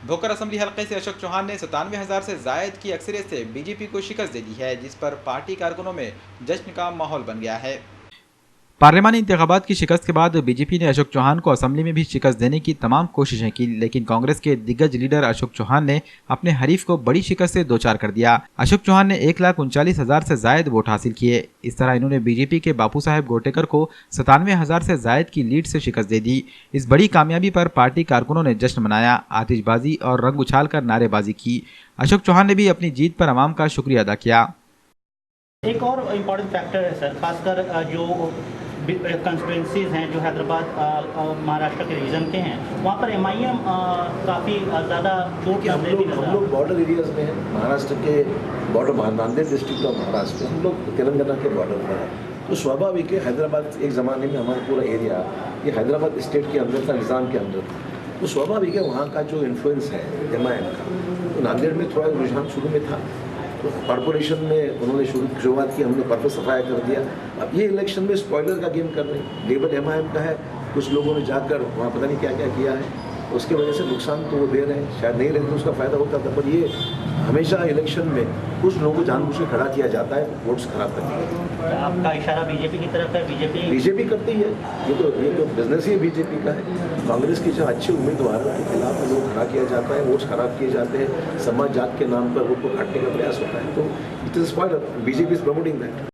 Bhokar assembly हलके से अशोक चौहान ने 97,000 से जायद की अक्सरियत से बीजेपी को शिकस्त दे दी है, जिस पर पार्टी कारकुनों में जश्न का माहौल बन गया है। पार्लियामानी इंतखाबात की शिकस्त के बाद बीजेपी ने अशोक चौहान को असेंबली में भी शिकस्त देने की तमाम कोशिशें की, लेकिन कांग्रेस के दिग्गज लीडर अशोक चौहान ने अपने हरीफ को बड़ी शिकस्त से दो चार कर दिया। अशोक चौहान ने 1,39,000 से जायद वोट हासिल किए। इस तरह इन्होंने बीजेपी के बापू साहेब गोटेकर को 97,000 से जायद की लीड से शिकस्त दे दी। इस बड़ी कामयाबी पर पार्टी कारकुनों ने जश्न मनाया, आतिशबाजी और रंग उछाल कर नारेबाजी की। अशोक चौहान ने भी अपनी जीत पर अवाम का शुक्रिया अदा किया। एक और इम्पॉर्टेंट फैक्टर है सर, खासकर जो कंस्टिट्यूंसीज हैं जो हैदराबाद महाराष्ट्र के रीजन के हैं, वहाँ पर MIM काफ़ी ज़्यादा वोट हम लोग बॉर्डर एरियाज में हैं। महाराष्ट्र के border, Nanded district of Maharashtra, हम लोग तेलंगाना के बॉर्डर पर हैं। तो स्वाभाविक है, हैदराबाद एक ज़माने में हमारा पूरा एरिया ये हैदराबाद स्टेट के अंदर था, निज़ाम के अंदर था। तो स्वाभाविक है वहाँ का जो इन्फ्लुएंस है MIM का, तो नांदेड़ में थोड़ा रुझान शुरू में था। तो कॉरपोरेशन में उन्होंने शुरुआत की, हमने पर्पस सफाया कर दिया। अब ये इलेक्शन में स्पॉइलर का गेम कर रहे हैं, लेबल MIM का है, कुछ लोगों ने जाकर वहाँ पता नहीं क्या क्या किया है, उसके वजह से नुकसान तो वो दे रहे हैं। शायद नहीं रहते तो उसका फ़ायदा होता था, पर ये हमेशा इलेक्शन में कुछ लोगों को जानबूझ के खड़ा किया जाता है वोट्स खराब करने के लिए। आपका इशारा बीजेपी की तरफ है? बीजेपी करती है, ये तो बिजनेस ही बीजेपी का है। कांग्रेस के जो अच्छे उम्मीदवारों के खिलाफ लोग खड़ा किया जाता है, वोट्स खराब किए जाते हैं, समाज जात के नाम पर वोट को काटने का प्रयास होता है। तो it is BJP is promoting that.